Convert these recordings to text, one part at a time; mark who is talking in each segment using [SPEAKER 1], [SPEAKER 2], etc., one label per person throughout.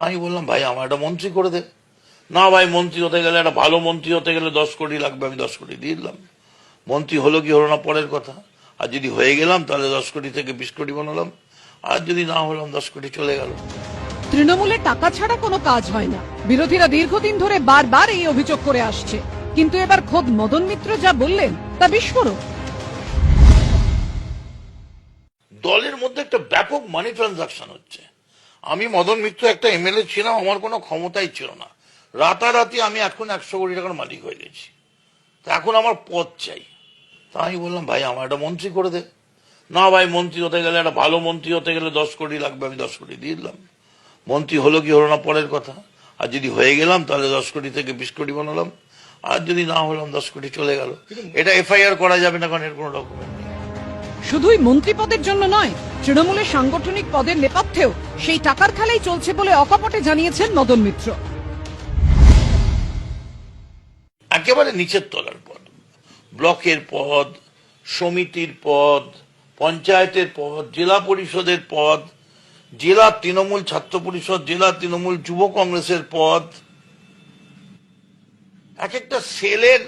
[SPEAKER 1] আমি বললাম ভাই আমার একটা মন্ত্রী করে দে। না ভাই মন্ত্রী হতে গেলে, একটা ভালো মন্ত্রী হতে গেলে 10 কোটি লাগবে। আমি 10 কোটি দিয়ে দিলাম। মন্ত্রী হলো কি হলো না পরের কথা। আর যদি হয়ে গেলাম তাহলে 10 কোটি থেকে 20 কোটি বানালাম। আর যদি না হলাম 10 কোটি চলে গেল।
[SPEAKER 2] তৃণমূলে টাকা ছাড়া কোনো কাজ হয় না। বিরোধীরা দীর্ঘদিন ধরে বারবার এই অভিযোগ করে আসছে, কিন্তু এবার খোদ মদন মিত্র যা বললেন তা বিস্ফোরক।
[SPEAKER 1] দলের মধ্যে একটা ব্যাপক মানি ট্রানজাকশন হচ্ছে। আমি মদন মিত্র একটা এমএলএ ছিলাম, আমার কোনো ক্ষমতাই ছিল না। রাতারাতি আমি এখন 100 কোটি টাকার মালিক হয়ে গেছি। তা এখন আমার পদ চাই। তা আমি বললাম ভাই আমার একটা মন্ত্রী করে দে। না ভাই মন্ত্রী হতে গেলে, একটা ভালো মন্ত্রী হতে গেলে 10 কোটি লাগবে। আমি 10 কোটি দিয়ে দিলাম। মন্ত্রী হলো কি হলো না পরের কথা। আর যদি হয়ে গেলাম তাহলে 10 কোটি থেকে 20 কোটি বানালাম। আর যদি না হলাম 10 কোটি চলে গেল। এটা এফআইআর করা যাবে না, কারণ এর কোনো ডকুমেন্ট নেই।
[SPEAKER 2] শুধুই মন্ত্রী পদের জন্য নয়, তৃণমূলের সাংগঠনিক পদের নেপথ্যেও সেই টাকার খেলাই চলছে বলে অকপটে জানিয়েছেন মদন মিত্র।
[SPEAKER 1] একেবারে নিচের তলার পদ, ব্লকের পদ, সমিতির পদ, পঞ্চায়েতের পদ, জেলা পরিষদের পদ, জেলা তৃণমূল ছাত্র পরিষদ, জেলা তৃণমূল যুব কংগ্রেসের পদ, এক একটা সেলের,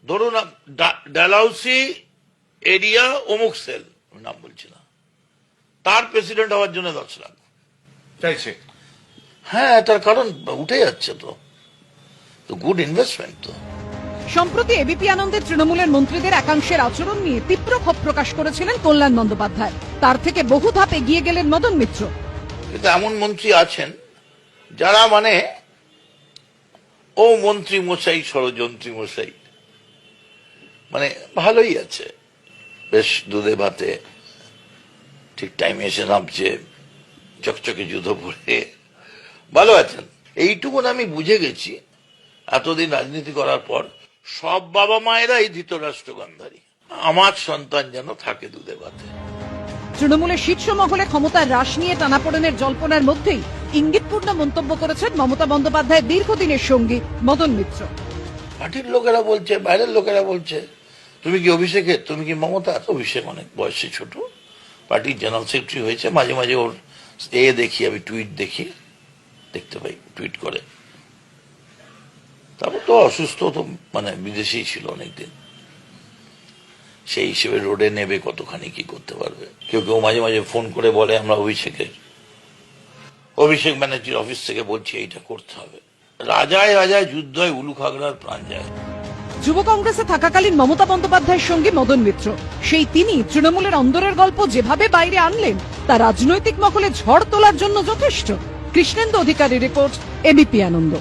[SPEAKER 1] ধরুন ডালহাউসি এরিয়া অমুক সেল, আমি নাম বলছি না, তার প্রেসিডেন্ট হওয়ার জন্য 10 লাখ
[SPEAKER 3] চাইছে।
[SPEAKER 1] হ্যাঁ, তার কারণ উঠে যাচ্ছে তো গুড ইনভেস্টমেন্ট তো।
[SPEAKER 2] সম্প্রতি এবিপি আনন্দের তৃণমূলের মন্ত্রীদের একাংশের আচরণ নিয়ে তীব্র ক্ষোভ প্রকাশ করেছিলেন কল্যাণ বন্দ্যোপাধ্যায়। তার থেকে বহু ধাপ এগিয়ে গেলেন মদন মিত্র।
[SPEAKER 1] কিন্তু এমন মন্ত্রী আছেন যারা ও মন্ত্রী মশাই, ষড়যন্ত্রী মশাই, ভালোই আছে, বেশ দুধে ভাতে ঠিক টাইমে এসে নামছে, চকচকে জুতো পরে ভালো আছেন। এইটুকুন আমি বুঝে গেছি এতদিন রাজনীতি করার পর, সব বাবা মায়েরাই ধৃতরাষ্ট্রগন্ধারী। আমার সন্তান যেন থাকে দুধে ভাতে।
[SPEAKER 2] তৃণমূলের শীর্ষ মহলে ক্ষমতার হ্রাস নিয়ে টানাপোড়েনের জল্পনার মধ্যেই ইঙ্গিতপূর্ণ মন্তব্য করেছেন মমতা বন্দ্যোপাধ্যায়ের দীর্ঘদিনের সঙ্গী মদন মিত্র।
[SPEAKER 1] পার্টির লোকেরা বলছে, বাইরের লোকেরা বলছে, তুমি কি অভিষেকের, তুমি কি মমতা? অভিষেক অনেক বয়সে ছোট, পার্টির জেনারেল সেক্রেটারি হয়েছে। মাঝে মাঝে ওর দেখি, আমি টুইট দেখতে পাই, টুইট করে। তারপর তো অসুস্থ, তো বিদেশেই ছিল অনেকদিন। সেই হিসেবে রোডে নেবে কতখানি কি করতে পারবে। কেউ কেউ মাঝে মাঝে ফোন করে বলে আমরা অভিষেক ব্যানার্জির অফিস থেকে বলছি এইটা করতে হবে। রাজায় রাজায় যুদ্ধ হয়, উলু খাগড়ার প্রাণ যায়।
[SPEAKER 2] যুব কংগ্রেসে থাকাকালীন মমতা বন্দ্যোপাধ্যায়ের সঙ্গে মদন মিত্র, সেই তিনি তৃণমূলের অন্দরের গল্প যেভাবে বাইরে আনলেন তা রাজনৈতিক মহলে ঝড় তোলার জন্য যথেষ্ট। কৃষ্ণেন্দু অধিকারী রিপোর্ট, এবিপি আনন্দ।